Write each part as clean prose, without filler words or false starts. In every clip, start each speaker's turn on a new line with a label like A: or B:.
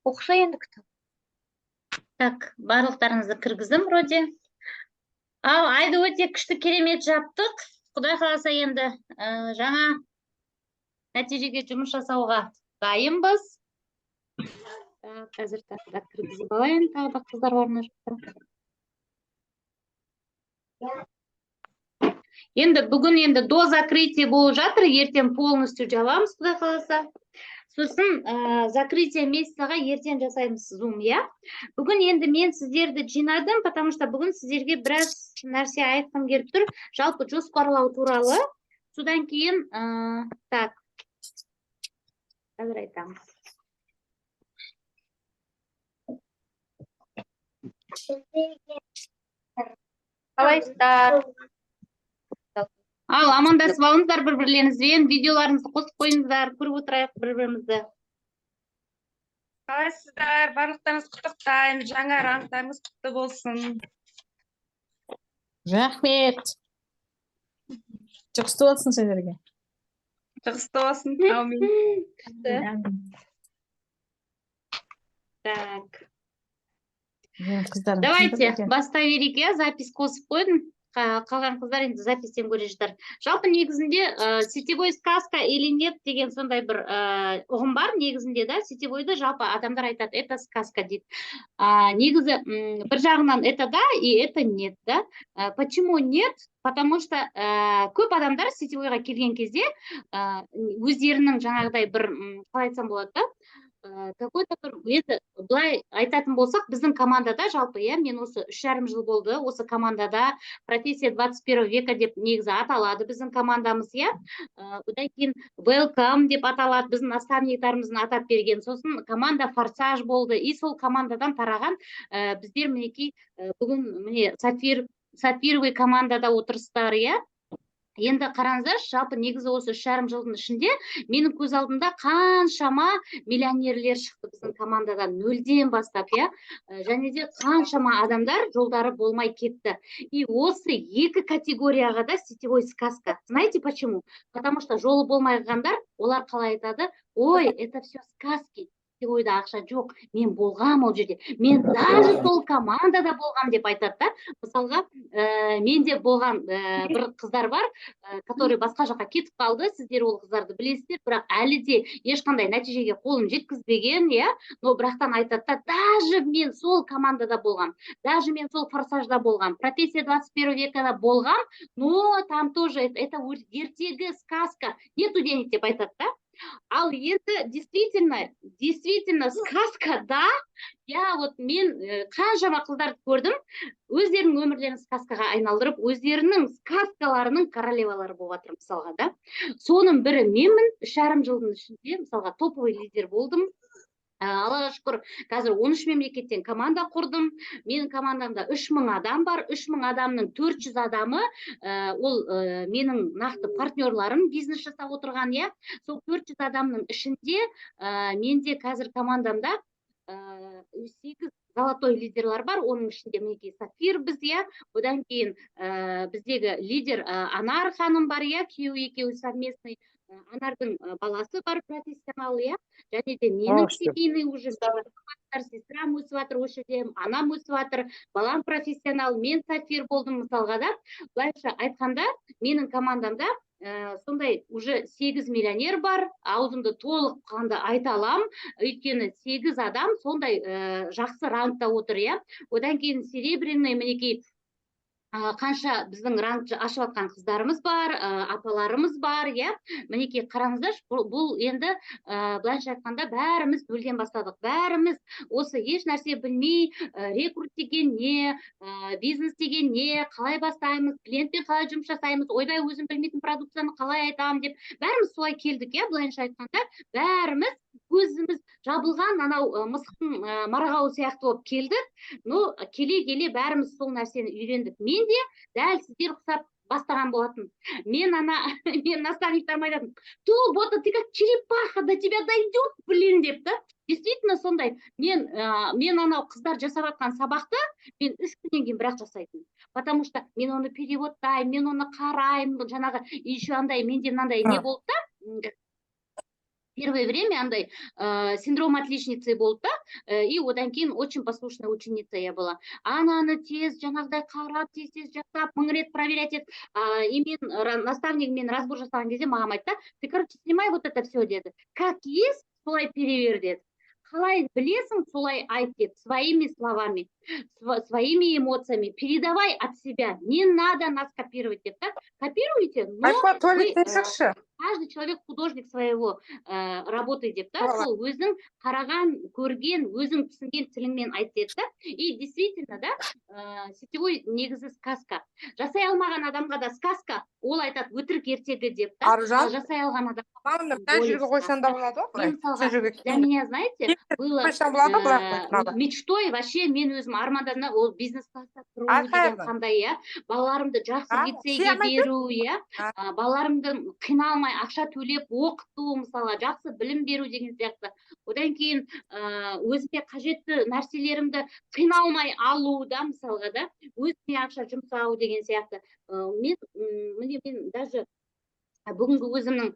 A: Оқыша енді кітап. Так, барлықтарыңызды кіргіздім вроде. Ал айды өте күшті керемет жаптық. Құдай қаласа енді жаңа нәтижеге жұмыс жасауға дайынбыз. Қазір тағы да кіргізіп алайын, тағы да қыздар бар мына жақта. Енді бүгін енді до закрытия болып жатыр, ертең полностью жабамыз, Құдай қаласа. Сосын закрытие месяцаға ертең жасаймыз зум, я. Бүгін енді мен сіздерді жинадым, потому что бүгін сіздерге біраз нәрсе айтқым келіп тұр. Жалпы жоспарлау туралы. Содан кейін, так, қазір айтамыз.
B: Қалайсыздар?
A: Ал, амандасып алыңыздар бір-бірлеріңізбен, видеоларыңызды қосып қойыңыздар, көріп отырайық бір-бірімізді.
B: Қалайсыздар? Барлықтарыңыз құттықтаймын. Жаңа раңықтарыңыз құтты болсын.
C: Рахмет. Жақсы болсын сіздерге.
B: Жақсы болсын. Аумин.
A: Так.
C: Қыздар.
A: Давайте, бастай берейік, я запись қосып қойдым. Қалған қыздар енді запистен көре жатар. Жалпы негізінде сетевой сказка или нет деген сондай бір ұғым бар негізінде, да, сетевойды жалпы адамдар айтады, это сказка дейді. Негізі бір жағынан это да и это нет, да. Почему нет? Потому что көп адамдар сетевойға келген кезде өздерінің жаңағыдай бір, қалай айтсам болады, да, какой-то бір, былай айтатын болсақ, біздің командада жалпы, я, мен осы 3,5 жыл болды, осы командада профессия 21 века деп негізі аталады біздің командамыз, я. Одан кейін welcome деп аталады, біздің наставниктарымыздың атап берген. Сосын команда форсаж болды, и сол командадан тараған біздер мінекей бүгін міне сапфировый командада отырыстар, я. Енді қараңыздар, жалпы негізі осы 3,5 жылдың ішінде менің көз алдымда қаншама миллионерлер шықты біздің командадан, нөлден бастап, я. Және де қаншама адамдар жолдары болмай кетті. И осы екі категорияға да сетевой сказка. Знаете почему? Потому что жолы болмайғандар, олар қалай айтады, ой, это все сказки. Ойда ақша жоқ, мен болғам ол жерде, мен даже сол командада болғам деп айтады, да. Мысалға, менде болған бір қыздар бар, который басқа жаққа кетіп қалды, сіздер ол қыздарды білесіздер, бірақ әлі де ешқандай нәтижеге қолын жеткізбеген, я. Но бірақтан айтады, да, даже мен сол командада болғам, даже мен сол форсажда болғам, профессия 21 векада болғам, но там тоже это ертегі сказка, нету денег деп айтады, да. Ал енді действительно сказка, да, я вот мен қаншама қыздарды көрдім, өздерінің өмірлерін сказкаға айналдырып, өздерінің сказкаларының королевалары болып жатыр, мысалға, да. Соның бірі менмін, 3,5 жылдың ішінде, мысалға, топовый лидер болдым. Аллаға шүкір, қазір 13 мемлекеттен команда құрдым. Менің командамда 3000 адам бар. 3000 адамның 400 адамы, ол менің нақты партнерларым бизнес жасап отырған, я. Сол 400 адамның ішінде менде қазір командамда 8 золотой лидерлар бар. Оның ішінде мінекей Сафир біз, я. Одан кейін біздегі лидер Анар ханым бар, я. Күйеуі екеуі совместный. Анардың баласы бар, профессионал, я. Және де менің семейный уже сестрам өсіп жатыр, осы жерде анам өсіп жатыр, балам профессионал, мен Сафир болдым, мысалға, да. Былайша айтқанда, менің командамда сондай уже 8 миллионер бар, аузымды толық қанды айта алам, өйткені 8 адам сондай жақсы рангта отыр, я. Одан кейін серебряный, мінекей, қанша біздің рангты ашып атқан қыздарымыз бар, апаларымыз бар, я. Мінекей қараңыздар, бұл енді былайша айтқанда бәріміз нөлден бастадық. Бәріміз осы еш нәрсе білмей, рекрут деген не, бизнес деген не, қалай бастаймыз, клиентпен қалай жұмыс жасаймыз, ойбай өзім білмейтін продукцияны қалай айтамын деп, бәріміз солай келдік, я. Былайша айтқанда бәріміз көзіміз жабылған, анау мысықтың марғауы сияқты болып келдік. Но келе-келе бәріміз сол нәрсені үйрендік. Мен де дәл сіздер ұқсап бастаған болатын. Мен наставниктарыма айтатын, Бота, ты как черепаха, до тебя дойдет, блин, деп, да. Действительно сондай. Мен анау қыздар жасап атқан сабақты мен 3 күннен кейін бірақ жасайтын. Потому что мен оны переводтаймын, мен оны қараймын, жаңағы еще андай, менде мынандай не болды да. Первое время андай синдром отличницы болды да, и одан кейін очень послушная ученица я была. Ананы тез жаңағыдай қарап, тез жаттап, мың рет проверять ет. И мен наставнигіммен разбор жасаған кезде маған айтты, ты, короче, снимай вот это все деді. Как есть, солай перевер деді. Қалай білесің, солай айт деді, своими словами, своими эмоциями. Передавай от себя. Не надо нас копировать деді. Копируйте, но
B: Айфа
A: вы,
B: туалеттен шықшы.
A: каждый человек художник своего работы деп та,
B: Ага.
A: сол өзің қараған, көрген, өзің түсінген тіліңмен айт деді да. И действительно, да, сетевой негізі сказка. Жасай алмаған адамға да сказка, ол айтады өтірік ертегі деп та.
B: Аружан,
A: Ал жасай алған адам
B: маманы мына жерге қойсаң да болады ғой,
A: мен
B: былай.
A: мысалға,
B: Сол жерге
A: для
B: кейін.
A: меня, знаете, было
B: Қойсаң болады, былай қойып мынада.
A: мечтой вообще мен өзім армандадым, ол бизнес класста тұру деген
B: Айқайлы.
A: қандай, иә. Балаларымды жақсы лицейге беру, иә. Балаларымды қиналмай ақша төлеп оқыту, мысалға жақсы білім беру деген сияқты. Одан кейін өзіме қажетті нәрселерімді қиналмай алу да, мысалға да, өзіме ақша жұмсау деген сияқты. Мен даже бүгінгі өзімнің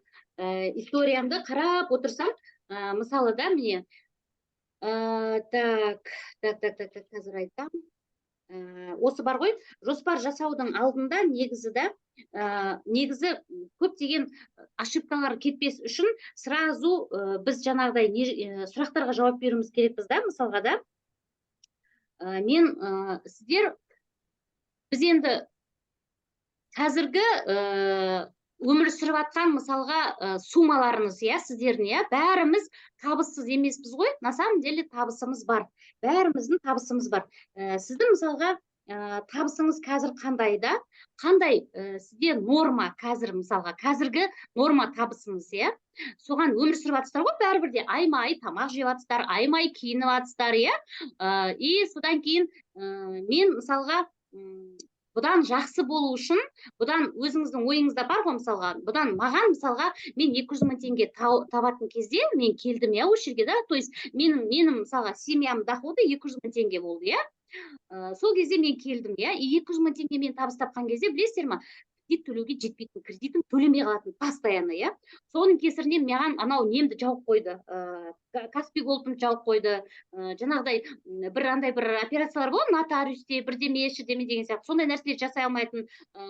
A: историямды қарап отырсам, мысалы да, міне, так, қазір айтам. Осы бар ғой, жоспар жасаудың алдында негізі да, негізі көптеген ошибкалар кетпес үшін сразу біз жаңағыдай сұрақтарға жауап беруіміз керекпіз да, мысалға да. Біз енді қазіргі өмір сүріп атқан мысалға суммаларымыз, иә, сіздердің, иә, бәріміз табыссыз емеспіз ғой, на самом деле табысымыз бар. Бәріміздің табысымыз бар. Сіздің мысалға табысыңыз қазір қандай да, қандай сізде норма қазір мысалға, қазіргі норма табысыңыз, иә. Соған өмір сүріп атсыздар ғой, бәрібірде ай-май тамақ жеп атсыздар, ай-май киініп атсыздар, иә. И содан кейін мен мысалға бұдан жақсы болу үшін, бұдан өзіңіздің ойыңызда бар ғой, мысалға, бұдан маған мысалға мен 200 мың теңге табатын кезде мен келдім, иә, осы жерге да, то есть менің мысалға семьям доходы 200 мың теңге болды, иә. Сол кезде мен келдім, иә, 200 мың теңге мен табыс тапқан кезде, білесіздер ма, кредит төлеуге жетпейтін, кредитім төлемей қалатын постоянно, иә. Соның кесірінен маған анау немді жауып қойды, Каспий голдымды жауып қойды, жаңағыдай бір операциялар болады, нотариусте, бірдеме деген сияқты, сондай нәрселер жасай алмайтын,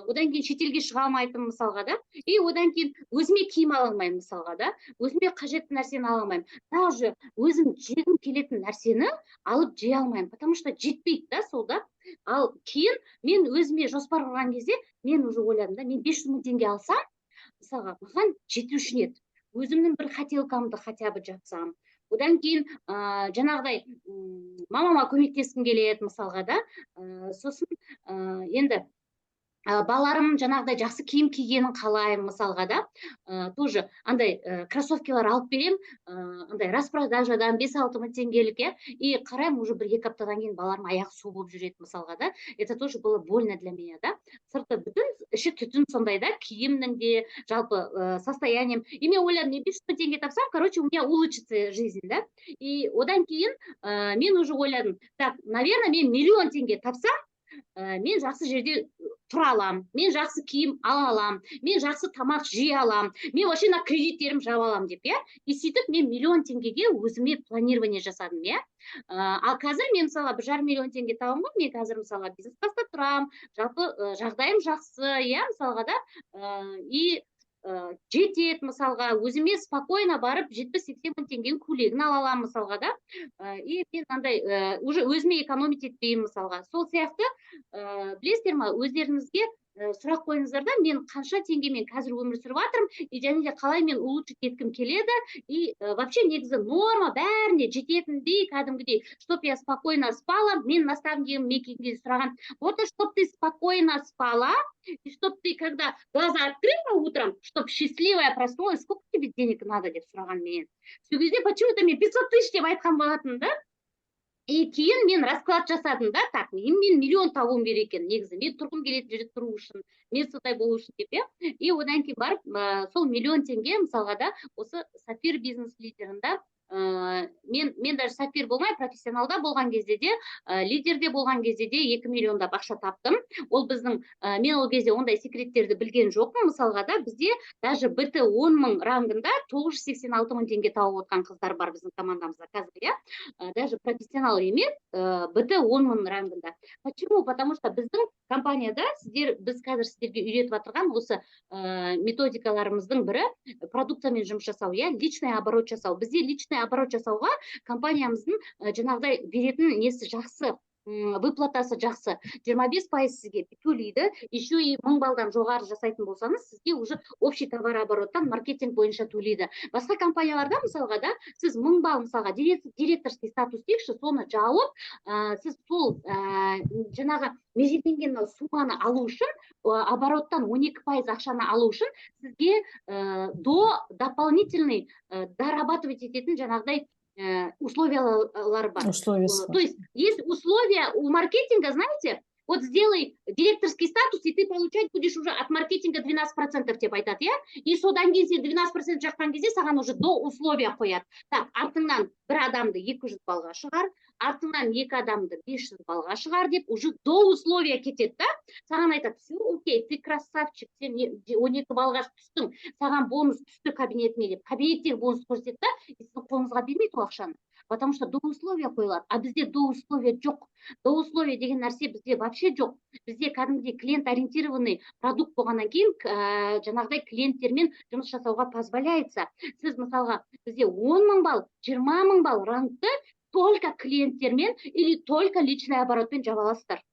A: одан кейін шетелге шыға алмайтын мысалға да, и одан кейін өзіме киім ала алмаймын мысалға да, өзіме қажетті нәрсені ала алмаймын, даже өзім жегім келетін нәрсені алып жей алмаймын, потому что жетпейді да сол да. Ал кейін мен өзіме жоспар құрған кезде мен уже ойладым да, мен 500 мың теңге алсам, мысалға, маған жетуші еді. Өзімнің бір хотелкамды хотя бы жатсам. Одан кейін жаңағыдай мамама көмектескім келеді мысалға да. Сосын енді балаларым жаңағыдай жақсы киім кигенін қалаймын мысалға да. Тоже андай кроссовкалар алып берем, андай распродажадан 5-6 мың теңгелік, и қараймын уже 1-2 аптадан кейін балаларым аяқ су болып жүреді мысалға да. Это тоже было больно для меня, да. Сырты бүтін, іші түтін сондай да, киімнің де, жалпы состоянием. И мен ойладым, мен 500 мың теңге тапсам, короче, у меня улучшится жизнь, да. И одан кейін мен уже ойладым, так, наверное, мен 1 миллион теңге тапсам, мен жақсы жерде тұра алам, мен жақсы киім ала алам, мен жақсы тамақ жей алам, мен вообще на кредиттерім жаба алам деп, иә. И сөйтіп мен 1 миллион теңгеге өзіме планирование жасадым, иә. Ал қазір мен мысалға 1,5 миллион теңге табамын ғой, мен қазір мысалға бизнес-класста тұрам, жалпы жағдайым жақсы, иә, мысалға да, и жетеді мысалға, өзіме спокойно барып 70-80 мың теңгенің көйлегін ала аламын мысалға да, и мен андай уже өзіме экономить етпеймін мысалға. Сол сияқты білесіздер ма, өздеріңізге сұрақ қойыңыздар да, мен қанша теңгемен қазір өмір сүріп жатырмын, и және де қалай мен улучшить еткім келеді, и вообще негізі норма бәріне жететіндей, кәдімгідей, чтоб я спокойно спала, мен наставнигім мекенге сұраған, вот чтоб ты спокойно спала, и чтоб ты, когда глаза открыла утром, чтоб счастливая проснулась, сколько тебе денег надо деп сұраған менен. Сол кезде почему-то мен 500 тысяч деп айтқан болатын да. И кейін мен расклад жасадым да, так, мен 1 миллион табуым керек екен, негізі, мен тұрғым келетін жерде тұру үшін, мен сондай болу үшін деп, и одан кейін барып, сол 1 миллион теңге, мысалға да, осы Сафир бизнес лидерында мен даже сапер болмай профессионалда болған кезде де лидерде болған кезде де 2 миллиондап ақша таптым. Ол біздің мен ол кезде ондай секреттерді білген жоқпын. Мысалға да бізде даже БТ 10.000 рангында 986 мың теңге тауып отқан қыздар бар біздің командамызда қазір, иә. Даже профессионал емес, БТ 10.000 рангында. Почему? Потому что біздің компанияда біз қазір сіздерге үйретіп отырған осы методикаларымыздың бірі продукциямен жұмыс жасау, иә, личный оборот жасау. Бізде личный оборот жасауға компаниямыздың жаңағыдай беретін несі жақсы, выплатасы жақсы. 25% сізге төлейді. Еще и 1000 балдан жоғары жасайтын болсаңыз, сізге уже общий товарообороттан маркетинг бойынша төлейді. Басқа компанияларда мысалға да сіз 1000 бал мысалға директорский статус дейікші, соны жауып, сіз сол жаңағы межеленген сумманы алу үшін, обороттан 12% ақшаны алу үшін сізге дополнительный дорабатывать ететін жаңағыдай условиялар бар. То есть есть условия у маркетинга, знаете, вот сделай директорский статус, и ты получать будешь уже от маркетинга 12% деп айтады, иә? И содан кейін сен 12% жаққан кезде саған уже до условия қояды. Так, артыңнан бір адамды 200 балға шығар, артыңнан 2 адамды 500 балға шығар деп уже до условия кетеді, да? Саған айтады, все, окей, ты красавчик, сен 12 балға түстің, саған бонус түсті кабинетіне деп. Кабинеттегі бонус көрсетеді, да? И сіздің қолыңызға бермейді ол ақшаны. Потому что до условия қойылады. А бізде до условия жоқ. До условия деген нәрсе бізде вообще жоқ. Бізде кәдімгідей клиент ориентированный продукт болғаннан кейін жаңағыдай клиенттермен жұмыс жасауға позволяется. Сіз мысалға бізде 10.000 балл, 20.000 балл рангты только клиенттермен или только личный оборотпен жаба аласыздар.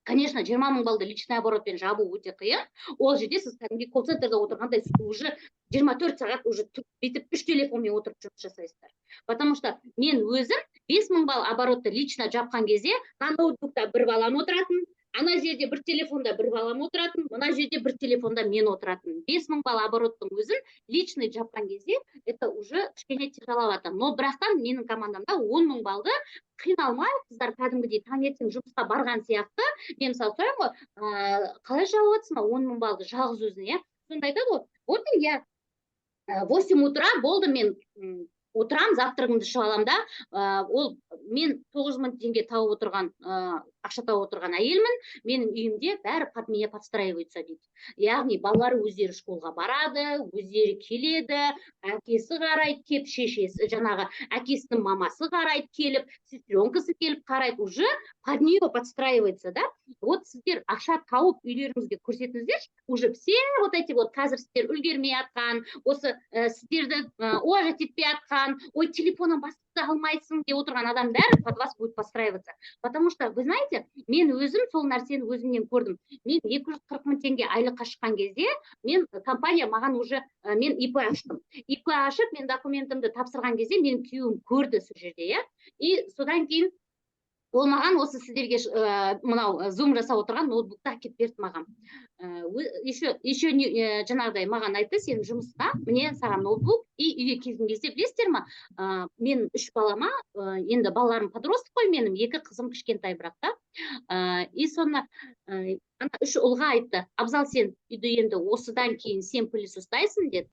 A: Конечно, 20.000 балды личный оборотпен жабу өте қиын. Ол жерде сіз кәдімгі колл-центрда отырғандай уже 24 сағат уже бүйтіп 3 телефонмен отырып жұмыс жасайсыздар. Потому что мен өзім 5000 балл оборотты лично жапқан кезде, ноутбукта бір балам отыратын, ана жерде бір телефонда бір балам отыратын, мына жерде бір телефонда мен отыратын. 5000 балл обороттың өзін личный жапқан кезде, это уже кішкене тяжеловато. Но бірақтан менің командамда 10.000 балды қиналмай, қыздар кәдімгідей таңертең жұмысқа барған сияқты, мен мысалы сұраймын ғой, қалай жауып отырсың ба 10.000 балды жалғыз өзіне, иә? Сонда айтады ғой, вот я 8 утра болды, мен отырам, завтрагымды ішіп аламын да, ол мен 9000 теңге тауып отырған, ақша тауып отырған әйелмін, менің үйімде бәрі под меня подстраивается дейді. Яғни балалары өздері школға барады, өздері келеді, әкесі қарайды, кеп шешесі, жаңағы әкесінің мамасы қарайды, келіп, сестренкасы келіп қарайды, уже под нее подстраивается, да? Вот сіздер ақша тауып үйлеріңізге көрсетіңіздер, уже все вот эти вот қазір сіздер үлгермей атқан, осы сіздерді уважать етпей атқан, ой, телефоннан басып алмайсың деп отырған адам бәрі под вас будет подстраиваться. Потому что, вы знаете, мен өзім сол нәрсені өзімнен көрдім. Мен 240 мың теңге айлыққа шыққан кезде, мен компания маған уже, мен ИП аштым. ИП ашып, мен документімді тапсырған кезде, менің күйеуім көрді сол жерде, иә. И содан кейін ол маған осы сіздерге мынау зум жасап отырған ноутбукта әкеп берді маған. Еще жаңағыдай маған айтты, сен жұмыста, мне саған ноутбук, и үйге келген кезде білесіздер ма, мен 3 балама, енді балаларым подростық қой менің, 2 қызым кішкентай бірақ та. И соны 3 ұлға айтты, Абзал, сен үйді енді осыдан кейін сен пылесос ұстайсың деді.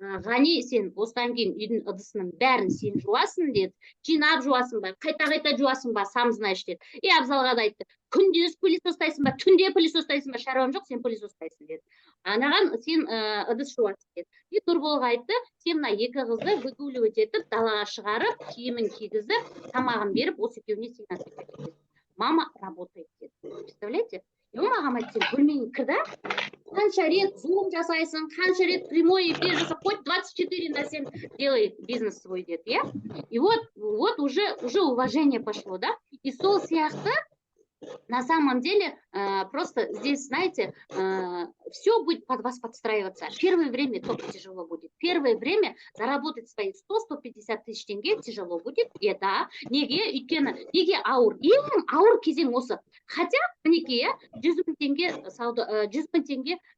A: Ғани, сен осыдан кейін үйдің ыдысының бәрін сен жуасың деді. Жинап жуасың ба, қайта жуасың ба, сам знаешь деді. И Абзалға да айтты, күндіз пылесос ұстайсың ба, түнде пылесос ұстайсың ба, шаруам жоқ, сен пылесос ұстайсың деді. Анаған сен ыдыс жуасың деді. И Нұрболға айтты, сен мына 2 қызды выгуливать етіп, далаға шығарып, киімін кигізіп, тамағын беріп, осы екеуіне сигнал береді. Мама работает деді. Представляете? И ол маған айтты, сен бөлмеңе кір да, қанша рет зум жасайсың, қанша рет прямой эфир жасап, хоть 24 на 7 делай бизнес свой деді, иә? И вот уже уважение пошло, да? И сол сияқты, на самом деле, просто здесь, знаете, все будет под вас подстраиваться. Первое время только тяжело будет. Первое время заработать свои 100-150 тысяч теңге тяжело будет. Да, неге ауыр? Ең ауыр кезең осы. Хотя, мінекей, 100 мың теңге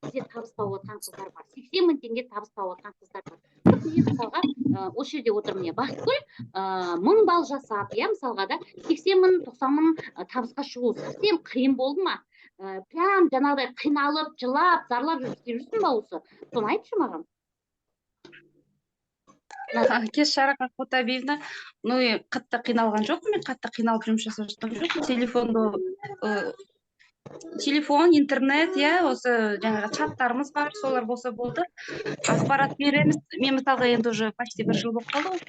A: бізде табыс тауып отқан қыздар бар. 80 мың теңге табыс тауып отқан қыздар бар. Мен мысалға, осы жерде отырмын, Бақытгүл, 1000 балл жасап, мысалға да 80 мың, 90 мың табысқа шығу совсем қиын болды ма? Прям жаңағыдай қиналып, жылап, зарлап жүрсің ба осы? Соны айтшы маған.
B: кеш жарық Ақботабиевна, ну қатты қиналған жоқпын, мен қатты қиналып жұмыс жасап жатқан жоқпын. Телефон, интернет, осы жаңағы чаттарымыз бар, солар болса болды. Ақпарат береміз. Мен мысалға енді уже почти 1 жыл болып қалды ғой.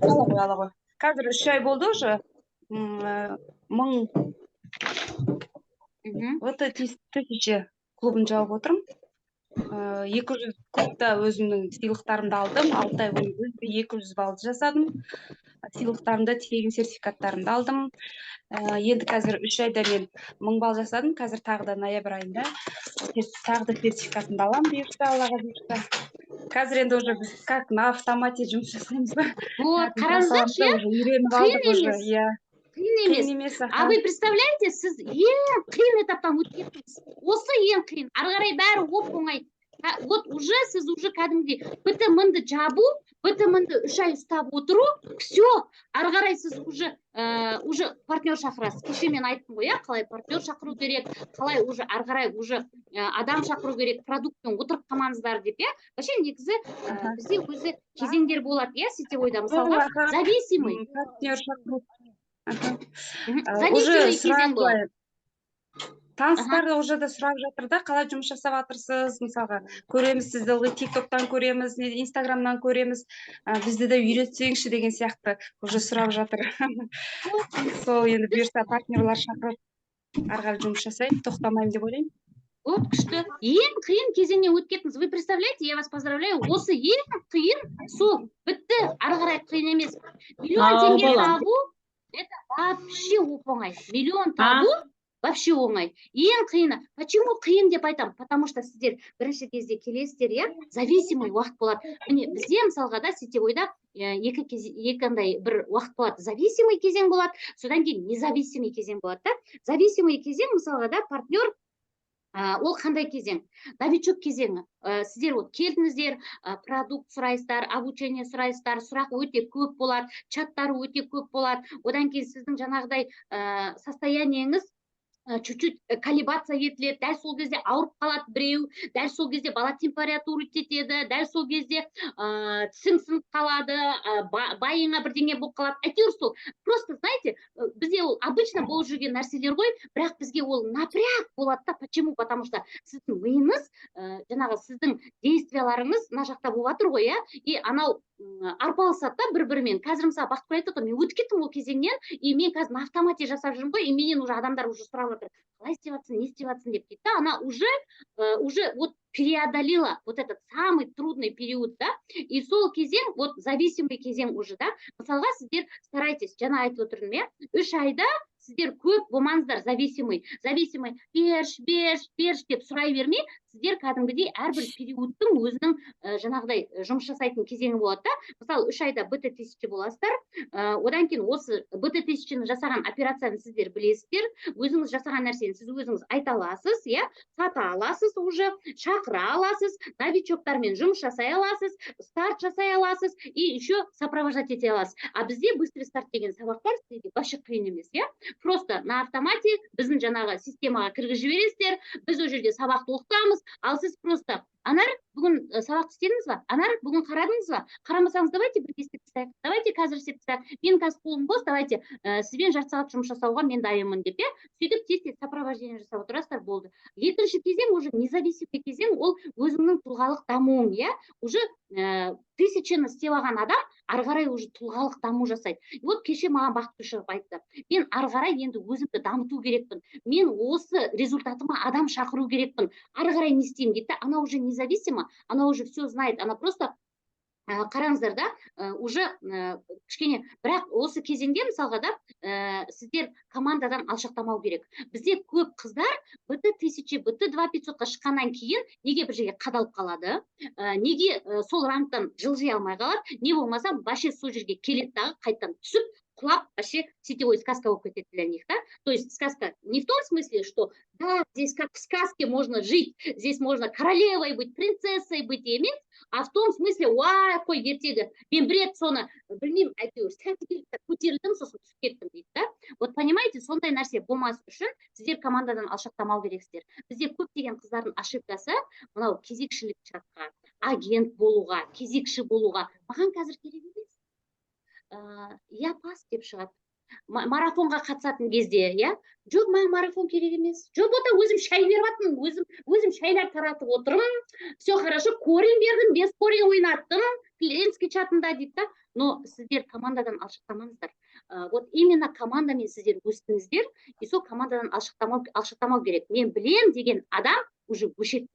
B: Ала ғой. Қазір 3 ай болды уже. 1000 тысяча клубын жауып отырмын. 200 клубта өзімнің сыйлықтарымды алдым. 6 ай бойы 200 балл жасадым. Сыйлықтарымды, тегін сертификаттарымды алдым. Енді қазір 3 айда мен 1000 балл жасадым. Қазір тағы да ноябрь айында тағы да сертификатымды аламын, бұйырса, Аллаға бұйырса. Қазір енді уже біз как на автомате жұмыс жасаймыз ба?
A: Вот, қараңыздаршы, қиын емес. А вы представляете, сіз ең қиын этаптан өтіп кеттіңіз. Осы ең қиын. Ары қарай бәрі оп-оңай. Вот уже сіз уже кәдімгідей БТМ-ді жабу, БТМ-ді 3 ай ұстап отыру, все. Ары қарай сіз уже партнер шақырасыз. Кеше мен айттым ғой, қалай партнер шақыру керек, қалай уже ары қарай уже адам шақыру керек, продуктпен отырып қалмаңыздар деп, вообще негізі бізде өзі кезеңдер болады, сетевойда мысалға зависимый.
B: Партнер шақыру.
A: Зависимый кезең болады.
B: Таныстар уже да сұрап жатыр да, қалай жұмыс жасап жатырсыз, мысалға көреміз сізді, ылғи TikTok-тан көреміз, Instagram-нан көреміз, бізді де үйретсеңші деген сияқты уже сұрап жатыр. Сол енді бұйырса партнерлар шақырып ары қарай жұмыс жасайын, тоқтамаймын деп ойлаймын.
A: Вот күшті. Ең қиын кезеңнен өтіп кеттіңіз. Вы представляете, я вас поздравляю. Осы ең қиын сол бітті. Ары қарай қиын емес. Миллион теңге табу, это вообще оп-оңай. Миллион табу вообще оңай. Ең қиыны. Почему қиын деп айтам? Потому что сіздер бірінші кезде келесіздер, зависимый уақыт болады. Міне бізде мысалға да сетевойда екандай бір уақыт болады. Зависимый кезең болады, содан кейін независимый кезең болады да. Зависимый кезең мысалға да партнер ол қандай кезең? Новичок кезеңі. Сіздер келдіңіздер, продукт сұрайсыздар, обучение сұрайсыздар, сұрақ өте көп болады, чаттар өте көп болады. Одан кейін сіздің жаңағыдай состояниеңіз чуть-чуть колебация етіледі, дәл сол кезде ауырып қалады біреу, дәл сол кезде бала температура кетеді, дәл сол кезде тісің сынып қалады, байыңа бірдеңе болып қалады. Әйтеуір сол. Просто, знаете, бізде ол обычно болып жүрген нәрселер ғой, бірақ бізге ол напряг болады да. Почему? Потому что сіздің миыңыз, жаңағы сіздің действияларыңыз мына жақта болып жатыр ғой, и анау арпалысады да бір-бірімен. Қазір мысалы Бақтықұл айтты, мен өтіп кеттім ол кезеңнен, и мен қазір на автомате жасап жүрмін ғой, и менен уже адамдар уже сұрап жатыр, қалай істеп жатсың, не істеп жатсың деп дейді. Она уже вот преодолела вот этот самый трудный период, да, и сол кезең, вот зависимый кезең уже, да. Мысалға сіздер старайтесь, жаңа айтып отырмын, 3 айда сіздер көп болмаңыздар зависимый, берш деп сұрай бермей, сіздер кәдімгідей әрбір периодтың өзінің жаңағыдай жұмыс жасайтын кезеңі болады да. Мысалы 3 айда БТ-1000 боласыздар, одан кейін осы БТ-1000-ні жасаған операцияны сіздер білесіздер, өзіңіз жасаған нәрсені сіз өзіңіз айта аласыз, сата аласыз, уже шақыра аласыз, новичоктармен жұмыс жасай аласыз, старт жасай аласыз, и еще сопровождать ете аласыз. А бізде быстрый старт деген сабақ бар, сізде вообще қиын емес, просто на автомате біздің жаңағы системаға кіргізіп жібересіздер, біз ол жерде сабақты оқытамыз, ал сіз просто Анар, бүгін сабақ істедіңіз ба? Анар, бүгін қарадыңыз ба? Қарамасаңыз, давайте бірге істеп тастайық. Давайте қазір істеп тастайық. Мен қазір қолым бос, давайте сізбен жарты сағат жұмыс жасауға мен дайынмын деп, сөйтіп тез сопровождение жасап отырасыздар, болды. Екінші кезең уже независимый кезең, ол өзіңнің тұлғалық дамуың, уже 1000-ні істеп алған адам ары қарай уже тұлғалық даму жасайды. И вот кеше маған Бақтықұл шығып айтты, мен ары қарай енді өзімді дамыту керекпін, мен осы результатыма адам шақыру керекпін, ары қарай не істеймін дейді. Она уже независима, она уже все знает, она просто қараңыздар да, уже кішкене, бірақ осы кезеңде мысалға да сіздер командадан алшақтамау керек. Бізде көп қыздар БТ-1000, БТ-2500-ға шыққаннан кейін неге бір жерге қадалып қалады, неге сол рангтан жылжи алмай қалады, не болмаса вообще сол жерге келеді дағы қайттан түсіп құлап вообще сетевой сказка болып кетеді для них, да? То есть сказка не в том смысле, что да, здесь как в сказке можно жить, здесь можно королевой быть, принцессой быть емес, а в том смысле, уай, қой ертегі, мен бір рет соны білмеймін, әйтеуір сәті келіп көтерілдім, сосын түсіп кеттім дейді, да? Вот понимаете, сондай нәрсе болмас үшін сіздер командадан алшақтамау керексіздер. Бізде көптеген қыздардың ошибкасы мынау кезекшілік жатқа, агент болуға, кезекші болуға. Маған қазір керек емес. Я пас деп шығады. Марафонға қатысатын кезде, иә? Жоқ, маған марафон керек емес. Жоқ, ота өзім шай беріп жатырмын, өзім шайлар таратып отырмын. Все хорошо, корень бердім, без корень ойнаттым, клиентский чатында дейді, да? Но сіздер командадан алшақтамаңыздар. Вот именно командамен сіздер өстіңіздер, и сол командадан алшақтамау керек. Мен білем деген адам уже өшет,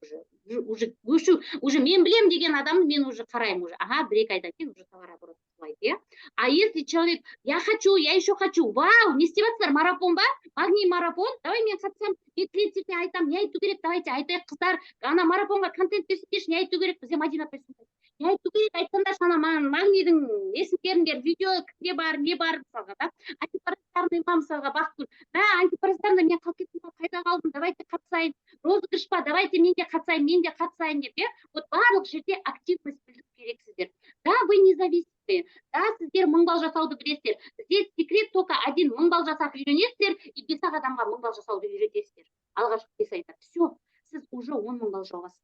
A: уже мен білем деген адамды мен уже қараймын уже. Ага, бір-екі айдан кейін уже товарооборот болады, иә? А если человек, я хочу, я еще хочу, вау, не істеп жатсыздар, марафон ба? Магний марафон, давай мен қатысам, мен клиенттерге айтам, не айту керек, давайте айтайық қыздар, ана марафонға контент берсеңдерші, не айту керек, бізде Мадина присутствует. Не айту керек, айтсаңдаршы, ана магнийдің есін беріңдер, видео не бар, мысалға, да? Антипаразитарный ма, мысалға, бақытгүл, да, антипаразитарный, мен қалып кеттім, қайда қалдым, давайте қатысайын, розыгрыш па, давайте мен де қатысайын деп, вот барлық жерде активность білдіру керексіздер. Да, вы независимые, да, сіздер 1000 балл жасауды білесіздер. Здесь секрет только один, 1000 балл жасап үйренесіздер, и 5 адамға 1000 балл жасауды үйретесіздер. Алғашқы 5 айда. Все, сіз уже 10 000 балл жауасыз.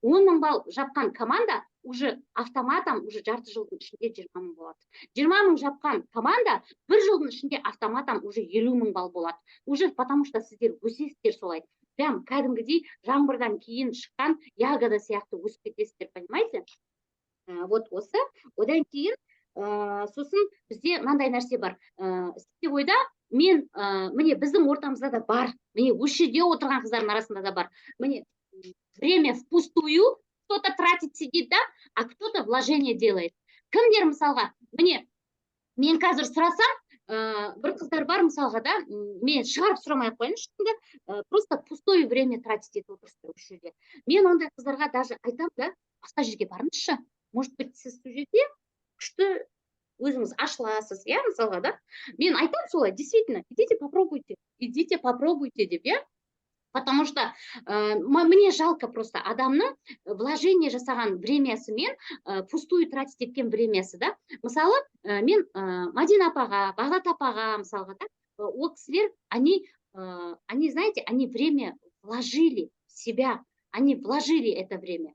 A: 10 000 балл жапқан команда уже автоматом уже жарты жылдың ішінде 20 000 болады. 20 000 жапқан команда бір жылдың ішінде автоматом уже 50 000 балл болады. Уже потому что сіздер өсесіздер солай. Прям кәдімгідей жаңбырдан кейін шыққан ягода сияқты өсіп кетесіздер, понимаете? Вот осы. Одан кейін сосын бізде мынандай нәрсе бар. Сетевойда мен, міне біздің ортамызда да бар. Міне осы жерде отырған қыздардың арасында да бар. Міне время впустую, кто-то тратит, сидит, да, а кто-то вложение делает. Кімдер мысалға, міне мен қазір сұрасам, бір қыздар бар мысалға, да, мен шығарып сұрамай қойын, просто пустое время тратить етіп отырсыздар осы жерде. Мен ондай қыздарға даже айтам, да, басқа жерге барыңызшы. Может быть, сіз сол жерде күшті өзіңіз ашыласыз, иә, мысалға, да. Мен айтам солай, действительно, идите попробуйте деп, иә. Потому что мне жалко просто адамның вложение жасаған времясымен пустую тратить еткен времясы, да. Мысалы, мен Мадина апаға, Бағдат апаға, мысалға, да, ол кісілер, они, знаете, они время вложили в себя, они вложили это время.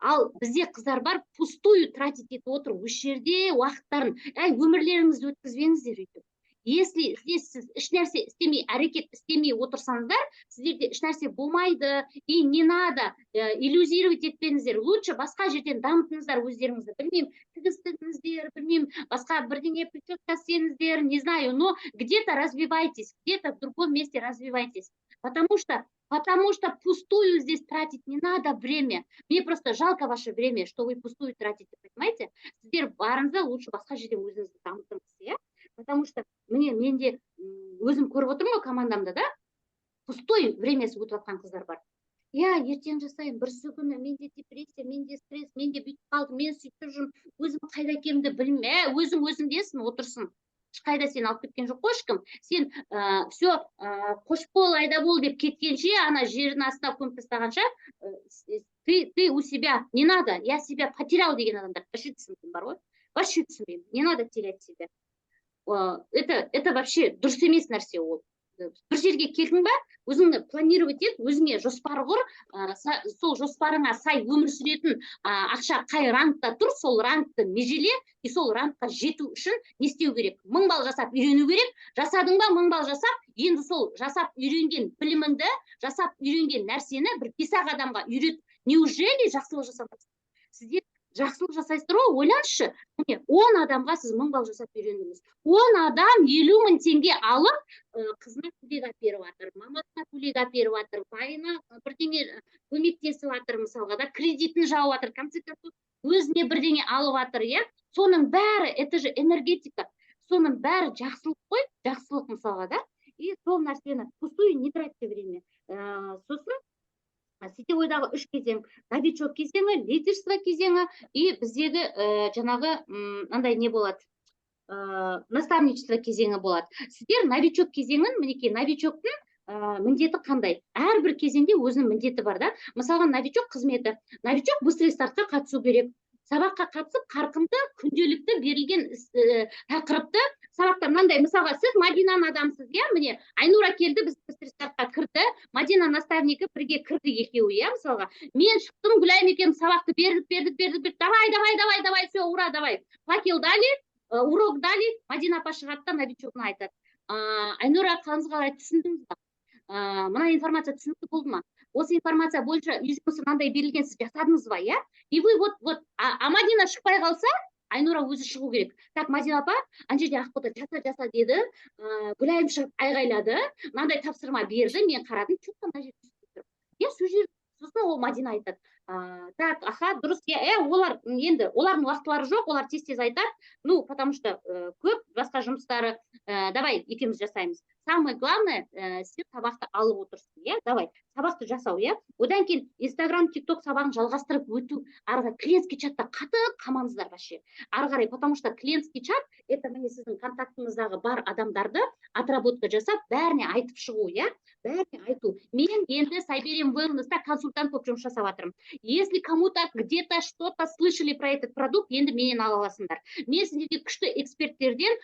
A: Ал бізде қыздар бар, пустую тратить етіп отыр, осы жерде уақыттарын, өмірлеріңізді өткізбеңіздер өйтіп. Если здесь сіз ешнәрсе істемей, әрекет істемей отырсаңыздар, сіздерде ешнәрсе болмайды, и не надо иллюзировать етпеңіздер. Лучше басқа жерден дамытыңыздар өздеріңізді. Білмеймін, тігістіңіздер, білмеймін, басқа бірдеңе прическа істеңіздер, не знаю, но где-то развивайтесь, где-то в другом месте развивайтесь. Потому что пустую здесь тратить не надо время. Мне просто жалко ваше время, что вы пустую тратите, понимаете? Сіздер барыңыздар, лучше басқа жерден өзіңізді дамытыңыз, иә? Потому что менде өзім көріп отырмын ғой командамда, да, пустой времясы өтіп жатқан қыздар бар. Я ертең жасаймын, бірсі күні менде депрессия, менде стресс, менде бүйтіп қалдым, мен сөйтіп жүрмін, өзім қайда екенімді білмей, өзің отырсын. Ешқайда сен алып кеткен жоқ қой ешкім. Сен все қош бол, айда бол деп кеткенше, ана жердің астына көміп тастағанша, ты у себя, не надо, я себя потерял деген адамдар. Вообще түсінбеймін бар ғой. Вообще түсінбеймін. Не надо терять себя. Это вообще дұрыс емес нәрсе ол. Бір жерге келдің ба, өзіңді планировать ет, өзіңе жоспар құр, сол жоспарыңа сай өмір сүретін ақша қай рангта тұр, сол рангты межеле, и сол рангқа жету үшін не істеу керек? 1000 балл жасап үйрену керек. Жасадың ба 1000 балл жасап, енді сол жасап үйренген біліміңді, жасап үйренген нәрсені бір 5 адамға үйрет. Неужели жақсылық жасамайсыз? Сіздер жақсылық жасайсыздар ғой, ойлаңызшы. 10 адамға сіз 1000 балл жасап үйрендіңіз. 10 адам 50 000 теңге алып, қызына көйлек әперіп жатыр, мамасына көйлек әперіп жатыр, байына бірдеңе көмектесіп жатыр, мысалға, да, кредитін жауып жатыр, конце концов, өзіне бірдеңе алып жатыр, иә? Соның бәрі, это же энергетика. Соның бәрі жақсылық қой, жақсылық мысалға, да? И сол нәрсені пустую не тратьте время. Сосын сетевойдағы 3 кезең, новичок кезеңі, лидерство кезеңі, и біздегі жаңағы мынандай не болады, наставничество кезеңі болады. Сіздер новичок кезеңін, мінекей новичоктың міндеті қандай? Әрбір кезеңде өзінің міндеті бар да. Мысалға новичок қызметі. Новичок быстрый стартқа қатысу керек. Сабаққа қатысып, қарқынды, күнделікті берілген тақырыпты сабақта мынандай, мысалға сіз Мадинаның адамсыз, иә, міне Айнура келді, біз быстрый стартқа кірді, Мадина наставнигі бірге кірді екеуі, иә, мысалға. Мен шықтым, Гүлайым екеуім сабақты бердік, давай, все, ура, давай. Факел дали, урок дали, Мадина апа шығады да новичогына айтады. Айнура, қалыңыз қалай, түсіндіңіз ба? Мына информация түсінікті болды ма? Осы информация бойынша үйренісі мынандай берілген, сіз жасадыңыз ба, иә? И вы вот, Мадина шықпай қалса, Айнура өзі шығу керек. Так, Мадина апа, ана жерде Ақбота жаса деді, Гүлайым шығып айғайлады, мынандай тапсырма берді, мен қарадым, чутка мына жерде түсініп тұр. Иә, сол жер, сосын ол Мадина айтады. Так, аха, дұрыс, олар енді, олардың уақытлары жоқ, олар тез айтады, ну, потому что көп басқа жұмыстары, давай, екеуміз жасаймыз. Самое главное, сен сабақты алып отырсың, иә, давай, сабақты жасау, иә. Одан кейін Инстаграм, ТикТок сабағын жалғастырып өту, арғы клиентский чатта қатып қамаңыздар вообще. Ары қарай, потому что клиентский чат, это міне сіздің контактыңыздағы бар адамдарды отработка жасап, бәріне айтып шығу, иә, бәріне айту. Мен енді Сайберем Wellness-та консультант болып жұмыс жасап жатырмын. Если кому-то где-то что-то слышали про этот продукт, енді менен ала аласыңдар. Мен сіздерге күшті эксперттерден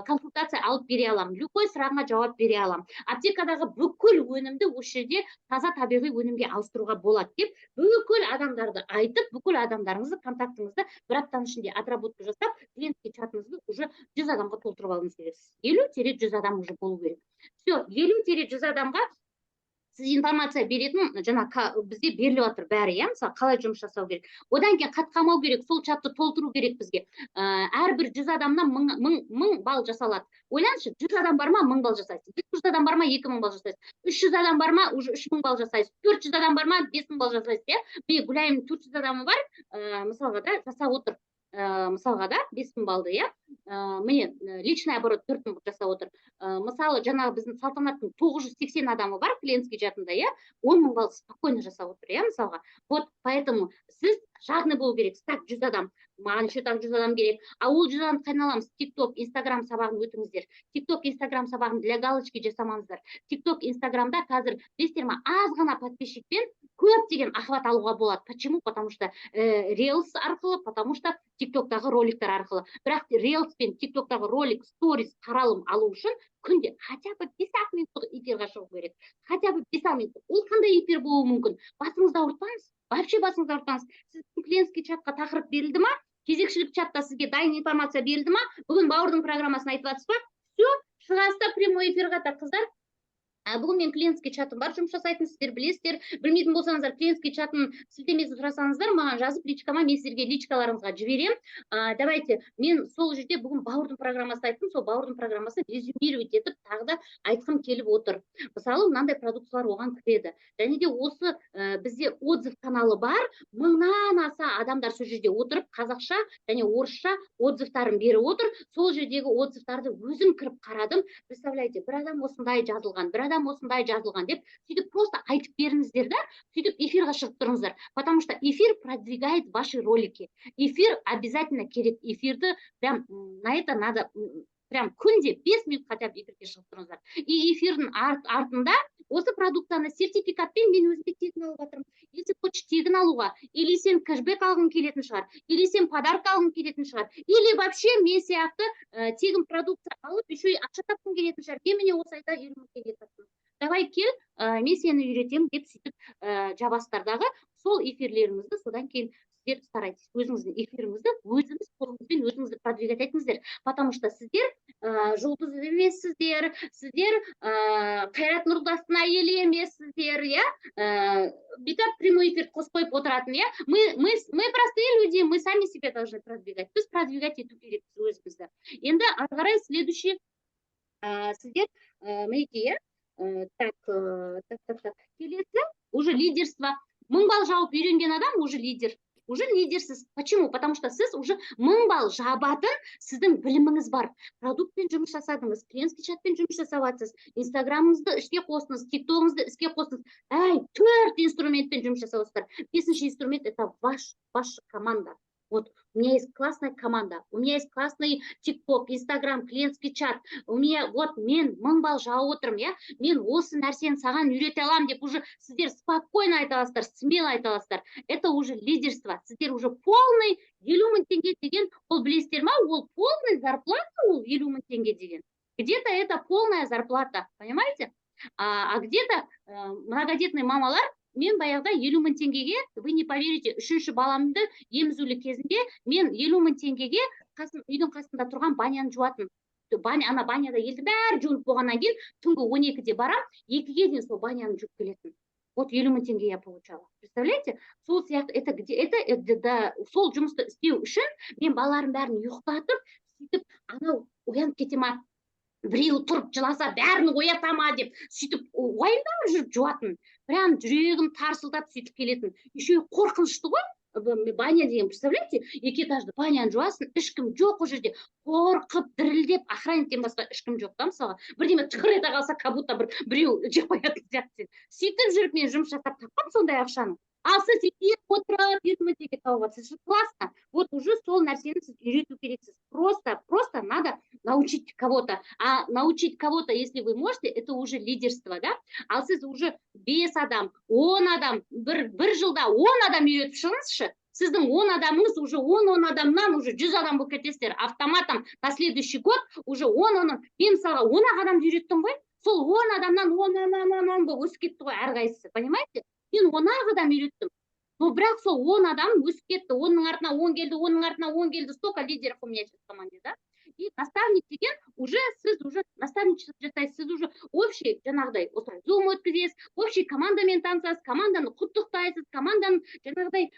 A: консультация алып бере аламын. Любой сұрағыңа жауап бере аламын. Аптекадағы бүкіл өнімді осы жерде таза табиғи өнімге ауыстыруға болады деп, бүкіл адамдарды айтып, бүкіл адамдарыңызды, контактыңызды бір аптаның ішінде отработка жасап, клиентский чатыңызды уже 100 адамға толтырып алуыңыз керек. 50-100 адам уже болу керек. Все, 50-100 адамға сіз информация беретін, жаңа бізде беріліп жатыр бәрі, иә, мысалы, қалай жұмыс жасау керек. Одан кейін қатқамау керек, сол чатты толтыру керек бізге. Әрбір 100 адамнан 1000 балл жасалады. Ойлаңызшы, 100 адам бар ма, 1000 балл жасайсыз. 200 адам бар ма, 2000 балл жасайсыз. 300 адам бар ма, уже 3000 балл жасайсыз. 400 адам бар ма, 5000 балл жасайсыз, иә. Міне Гүлайымның 400 адамы бар, мысалға да жасап отыр. Мысалға да 5000 балды, иә. Міне личный оборот 4000 жасап отыр. Мысалы, жаңағы біздің Салтанаттың 980 адамы бар клиентский чатында, иә, 10.000 балл спокойно жасап отыр, иә, мысалға. Вот, поэтому сіз жадный болу керек. Так, 100 адам, маған еще так 100 адам керек. А ол 100 адам қайналамыз, TikTok, Instagram сабағын өтіңіздер. TikTok, Instagram сабағын для галочки жасамаңыздар. TikTok, Instagramда қазір, білесіздер ма, аз ғана подписчикпен көптеген охват алуға болады. Почему? Потому что Reels арқылы, потому что TikToktағы роликтер арқылы. Бірақ Reels пен TikToktағы ролик, сторис қаралым алу үшін күнде хотя бы 5 минуттық эфирға шығу керек. Хотя бы 5 минуттық. Ол қандай эфир болуы мүмкін? Басыңызды ауыртпаңыз. Вообще басыңызды ауыртпаңыз. Сіздің клиентский чатқа тақырып берілді ма? Кезекшілік чатта сізге дайын информация берілді ма? Бүгін бауырдың программасын айтып жатсыз ба? Все, шығасыз да прямой эфирға, қыздар. Бүгін мен клиентский чатым бар, жұмыс жасайтын, сіздер білесіздер. Білмейтін болсаңыздар, клиентский чатын сілтемесін сұрасаңыздар, маған жазып личкама, мен сіздерге личкаларыңызға жіберем. Давайте, мен сол жерде бүгін бауырдың программасын айттым, сол бауырдың программасын резюмировать етіп, тағы да айтқым келіп отыр. Мысалы, мынандай продукциялар оған кіреді. Және де осы бізде отзыв каналы бар, 1000-нан аса адамдар сол жерде отырып, қазақша және орысша отзывтарын беріп отыр. Сол жердегі отзывтарды өзім кіріп қарадым. Представляете, бір адам осындай жазылған, бір адам осындай жазылған деп, сөйтіп просто айтып беріңіздер да, сөйтіп эфирға шығып тұрыңыздар. Потому что эфир продвигает ваши ролики. Эфир обязательно керек. Эфирді прям на это надо прям күнде 5 минут хотя бы эфирге шығып тұрыңыздар. И эфирдің артында осы продуктаны сертификатпен мен өзіме тегін алып жатырмын. Если хочешь тегін алуға, или сен кэшбэк алғың келетін шығар, или сен подарка алғың келетін шығар, или вообще мен сияқты тегін продукция алып, еще и ақша тапқың келетін шығар. Мен міне осы айда 20 000 теңге таптым. Давай кел, мен сені үйретемін деп сөйтіп жабастардағы сол эфирлеріңізді содан кейін сіздер старайтесь. Өзіңіздің эфиріңізді өзіңіз қолыңызбен өзіңізді продвигать етіңіздер. Потому что сіздер жұлдыз емессіздер, сіздер Қайрат Нұрдастың әйелі емессіздер, иә? Бүйтіп прямой эфир қосып отыратын, иә? Мы простые люди, мы сами себя должны продвигать. Біз продвигать ету керекпіз өзімізді. Енді ары қарай следующий сіздер мінекей, так, келесі уже лидерство. 1000 балл жауып үйренген адам уже лидер. Уже лидерсіз. Почему? Потому что сіз уже 1000 балл жабатын сіздің біліміңіз бар. Продуктпен жұмыс жасадыңыз, клиентский чатпен жұмыс жасаватсыз, инстаграмыңызды ішке қостыңыз, тиктогыңызды ішке қостыңыз. 4 инструментпен жұмыс жасаватсыздар. 5-ші инструмент это ваша команда. Вот У меня есть классная команда, у меня есть классный TikTok, Instagram, клиентский чат. У меня вот мен 1000 балл жауып отырмын, иә. Мен осы нәрсені саған үйрете аламын деп уже сіздер спокойно айта аласыздар, смело айта аласыздар. Это уже лидерство. Сіздер уже полный 50 000 теңге деген, ол білесіздер ма? Ол полный зарплата, ол 50 000 теңге деген. Где-то это полная зарплата, понимаете? А где-то многодетные мамалар, мен баяғыда 50 000 теңгеге, вы не поверите, 3-ші баламды емізулі кезінде мен 50 000 теңгеге үйдің қасында тұрған баняны жуатын. Ана баняда елді бәрі жуынып болғаннан кейін түнгі 12-де барам, 2-ге дейін сол баняны жуып келетін. Вот 50 000 теңге я получала. Представляете? Сол сияқты это сол жұмысты істеу үшін мен балаларым бәрін ұйықтатып, сөйтіп анау оянып кете ма, біреу тұрып жыласа бәрін оята ма деп сөйтіп уайымдап жүріп жуатын. Прям жүрегім тарсылдап сөйтіп келетін. Еще қорқынышты ғой. Баня деген, представляете, 2 этажды баняны жуасың, ешкім жоқ ол жерде. Қорқып, дірілдеп, охранниктен басқа ешкім жоқ та, мысалға. Бірдеме тықыр ете қалса, как будто біреу жеп қоятын сияқты. Сөйтіп жүріп мен жұмыс жасап тапқам сондай ақшаны. Ал сіз үйде отырып 50 000 теңге тауып жатсыз. Классно. Вот уже сол нәрсені сіз үйрету керексіз. Просто надо научить кого-то. А научить кого-то, если вы можете, это уже лидерство, да? Ал сіз уже 5 адам, 10 адам, бір жылда 10 адам үйретіп шығыңызшы. Сіздің 10 адамыңыз уже 10 адамнан уже 100 адам болып кетесіздер. Автоматом на следующий год уже 10. Мен мысалға 10 адамды үйреттім ғой. Сол 10 адамнан 10 болып өсіп кетті ғой әрқайсысы, понимаете? Мен 10 адам үйреттім. Но бірақ сол 10 адам өсіп кетті. 10-ның артына 10 келді, 10-ның артына 10 келді. Столько лидеров у меня сейчас в команде, да? И наставник деген уже сіз уже наставничество жасайсыз, сіз уже общий жаңағыдай осылай зум өткізесіз, общий командамен танысасыз, команданы құттықтайсыз, команданы жаңағыдай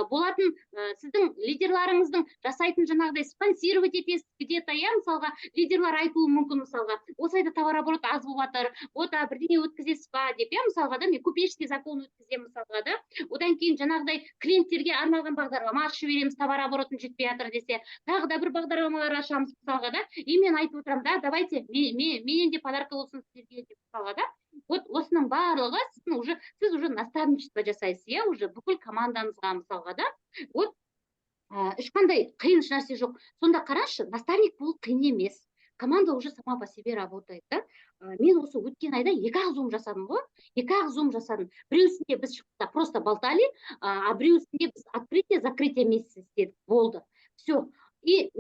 A: болатын сіздің лидерларыңыздың жасайтын жаңағыдай спонсировать етесіз где-то, иә, мысалға лидерлар айтуы мүмкін, мысалға осы айда товарооборот аз болып жатыр, вот бірдеңе өткізесіз ба деп, иә, мысалға да мен купеческий закон өткіземін, мысалға да, одан кейін жаңағыдай клиенттерге арналған бағдарлама ашып береміз, товарооборотың жетпей жатыр десе, тағы да бір бағдарламалар ашамыз, мысалға да, и мен айтып отырамын, да, давайте менен де подарка болсын сіздерге деп, мысалға да. Вот осының барлығы сіз уже наставничество жасайсыз, иә, уже бүкіл командаңызға, мысалға да. Вот ешқандай қиын нәрсе жоқ. Сонда қарашы, наставник болу қиын емес. Команда уже сама по себе работает, да. Мен осы өткен айда 2 зум жасадым ғой. 2 зум жасадым. Біреусінде біз шықта просто болтали, а біреусінде біз открытие-закрытие месяца істедік. Болды. Все. И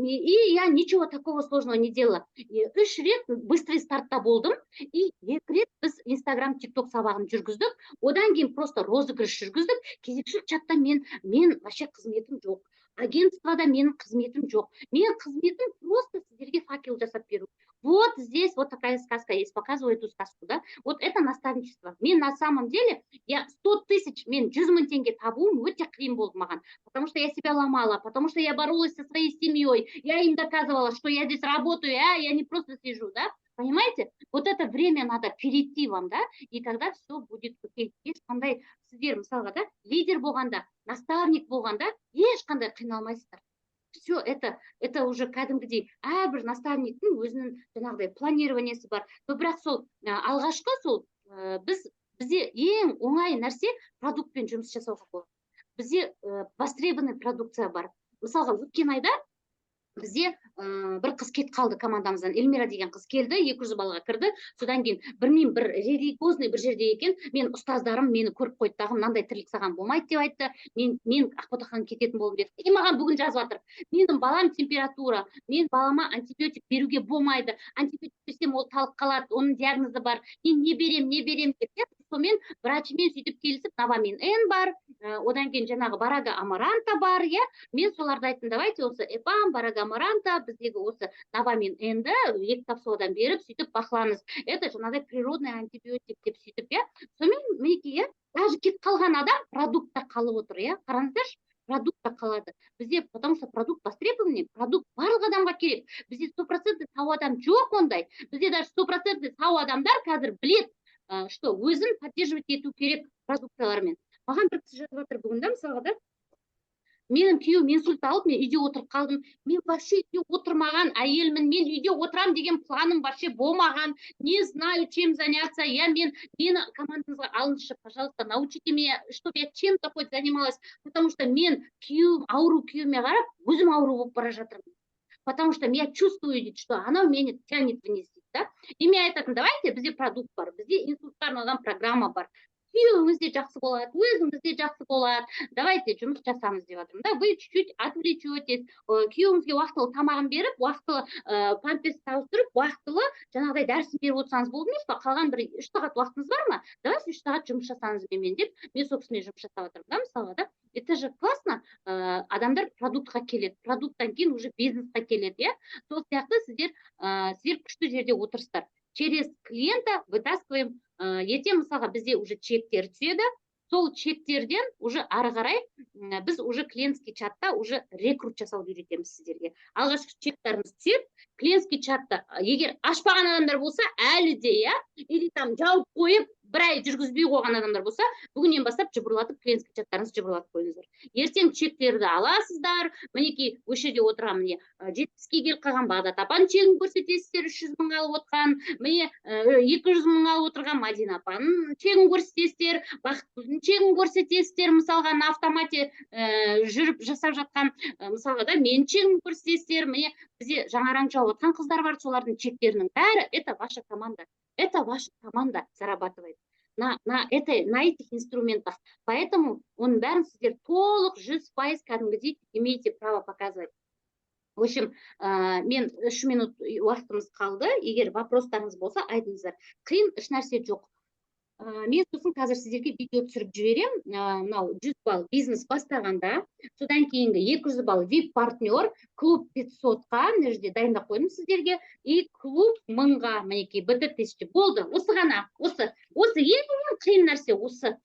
A: я ничего такого сложного не делала. 3 рет быстрый стартта болдым. И 2 рет біз Instagram, TikTok сабағын жүргіздік. Одан кейін просто розыгрыш жүргіздік. Кезекшілік чатта мен вообще қызметім жоқ. Агентствода менің қызметім жоқ. Мен қызметім просто сіздерге факел жасап беру. Вот здесь вот такая сказка есть, показываю эту сказку, да. Вот это наставничество. Мен на самом деле, я 100 000, мен 100 000 теңге табуым өте қиын болды маған. Потому что я себя ломала, потому что я боролась со своей семьей. Я им доказывала, что я здесь работаю, я не просто сижу, да. Понимаете? Вот это время надо перейти вам, да, и тогда все будет окей. Ешқандай сіздер мысалға да, лидер болғанда, наставник болғанда, ешқандай қиналмайсыздар. Все это уже кәдімгідей әрбір наставниктің өзінің жаңағыдай планированиесі бар. Бірақ сол алғашқы сол бізде ең оңай нәрсе продуктпен жұмыс жасауға болады. Бізде востребованный продукция бар. Мысалға өткен айда бізде бір қыз кетіп қалды командамыздан. Эльмира деген қыз келді, 200 балға кірді. Содан кейін білмеймін, бір религиозный бір жерде екен. Мен ұстаздарым мені көріп қойды дағы, мынандай тірлік саған болмайды деп айтты. Мен Ақботахан кететін болдым деді. И маған бүгін жазып жатыр. Менің балам температура, мен балама антибиотик беруге болмайды. Антибиотик берсем ол талып қалады, оның диагнозы бар. Мен не берем деп. Сонымен врачымен сөйтіп келісіп, Новамин Н бар, одан кейін жаңағы Барага Амаранта бар, иә. Мен соларды айттым, давайте осы Эпам, Барага Амаранта, біздегі осы Новамин Н-ді 2 капсуладан беріп, сөйтіп бақылаңыз. Это жаңағыдай природный антибиотик деп сөйтіп, иә. Сонымен мінекей, иә, даже кетіп қалған адам продуктта қалып отыр, иә. Қараңыздаршы, продуктта қалады. Бізде, потому что продукт востребованный, продукт барлық адамға керек. Бізде 100% сау адам жоқ ондай. Бізде даже 100% сау адамдар қазір білет, что өзін поддерживать ету керек продукциялармен. Маған бір кісі жазып жатыр бүгін да, мысалға да, менің күйеуім инсульт алып, мен үйде отырып қалдым. Мен вообще үйде отырмаған әйелмін, мен үйде отырам деген планым вообще болмаған. Не знаю, чем заняться. Мені командаңызға алыңызшы, пожалуйста, научите меня, чтобы я чем-то хоть занималась. Потому что мен ауру күйеуіме қарап, өзім ауру болып бара жатырмын. Потому что я чувствую, что она меня тянет вниз. Да? И мен айтатын, давайте, бізде продукт бар, бізде инсультқа арналған программа бар. Күйеуіңіз де жақсы болады, өзіңіз де жақсы болады. Давайте жұмыс жасамыз деп жатырмын. Да, вы чуть-чуть отвлечетесь, күйеуіңізге уақытылы тамағын беріп, уақытылы памперс тауыстырып, уақытылы жаңағыдай дәрісін беріп отырсаңыз болды ма? Қалған бір 3 сағат уақытыңыз бар ма? Давайте 3 сағат жұмыс жасаңыз менімен деп, мен сол кісімен жұмыс жасап жатырмын. Да, мысалға, да? Это же классно. Адамдар продуктқа келеді, продукттан кейін уже бизнесқа келеді, иә? Сол сияқты сіздер күшті жерде отырсыздар. Через клиента вытаскиваем, ертең мысалға бізде уже чектер түседі, сол чектерден уже ары қарай біз уже клиентский чатта уже рекрут жасауды үйретеміз сіздерге. Алғашқы чектеріміз түседі, клиентский чатта егер ашпаған адамдар болса, әлі де, или там жауып қойып, бір ай жүргізбей қойған адамдар болса, бүгіннен бастап жыбырлатып, клиентский чаттарыңызды жыбырлатып қойыңыздар. Ертең чектерді аласыздар, мінекей осы жерде отырған, міне 70-ке келіп қалған Бағдат апаның чегін көрсетесіздер, 300 мың алып отырған, міне 200 мың алып отырған Мадина апаның чегін көрсетесіздер, Бақытгүлдің чегін көрсетесіздер, мысалға на автомате жүріп жасап жатқан, мысалға да мен чегін көрсетесіздер, міне бізде жаңараң жауып отқан қыздар бар, солардың чектерінің бәрі, это ваша команда. Это ваша команда зарабатывает на этих инструментах. Поэтому он бәрін сіздер толық 100% кәдімгідей имеете право показывать. В общем, мен 3 минут уақытымыз қалды. Егер вопростарыңыз болса, айтыңыздар. Қиын еш нәрсе жоқ. Мен сосын қазір сіздерге видео түсіріп жіберем. Мынау 100 балл бизнес бастағанда, содан кейінгі 200 балл VIP партнер, клуб 500-қа, мына жерде дайындап қойдым сіздерге, и клуб 1000-ға, мінекей, BT1000 болды. Осы ғана, осы ең қиын нәрсе осы.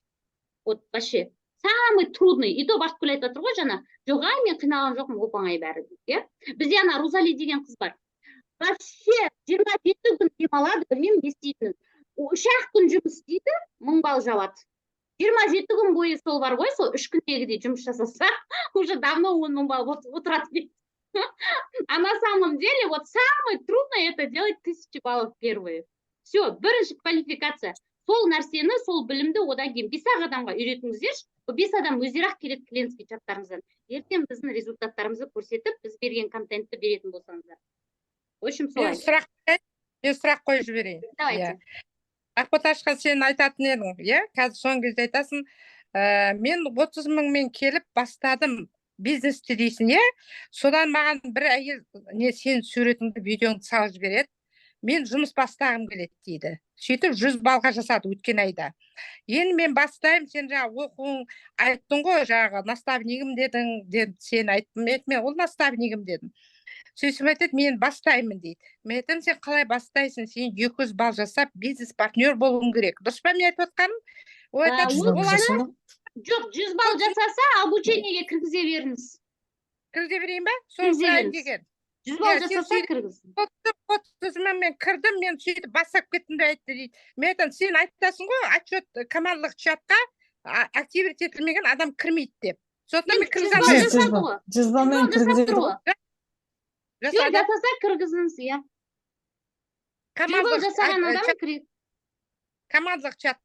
A: Вот вообще самый трудный. И то Бақытгүл айтып отыр ғой жаңа, жоқ, мен қиналған жоқпын, оп-оңай бәрі дейді. Бізде ана Рузали деген қыз бар. Вообще 27 күн демалады, білмеймін не істейтінін. 3-ақ күн жұмыс істейді, 1000 балл жауады. 27 күн бойы сол бар ғой, сол 3 күндегідей жұмыс жасаса, уже давно 1000 балл отырады дейді. А на самом деле, вот самое трудное это делать 1000 баллов первые. Все, бірінші квалификация. Сол нәрсені, сол білімді одан кейін 5 адамға үйретіңіздерші. Бұл 5 адам өздері-ақ келеді клиентский чаттарыңыздан. Ертең біздің результаттарымызды көрсетіп, біз берген контентті беретін болсаңыздар. В общем, солай.
D: Мен сұрақ қойып жіберейін.
A: Давайте.
D: Ақботашқа сен айтатын едің, қазір соңғы кезде айтасың, мен 30 мыңмен келіп бастадым бизнесті дейсің, содан маған бір әйел сен суретіңді, видеоңды салып жібереді, мен жұмыс бастағым келеді дейді. Сөйтіп 100 балға жасады өткен айда. Енді мен бастаймын, сен жаңа оқуың айттың ғой, жаңағы наставнигім дедің, сен айттым, мен ол наставнигім дедім. Сөйтіп айтады, мен бастаймын дейді. Мен айтам, сен қалай бастайсың, сен 200 балл жасап, бизнес партнер болуың керек. Дұрыс па мен айтып отқаным?
A: Жоқ, 100 балл жасаса, обучениеге кіргізе беріңіз.
D: Кіргізе берейін ба? Сол сұрайын деген.
A: 100 балл жасаса кіргіз.
D: 30 мен кірдім, мен сөйтіп бастап кеттім де айтты дейді. Мен айтам, сен айтасың ғой, отчет командалық чатқа активировать етілмеген адам кірмейді деп. Сондықтан мен кіргізе
C: алмаймын. 100 балмен кіргізе берді.
A: Жасаса кіргізіңіз, иә. 100 балл жасаған адам кіреді.
D: Командалық чат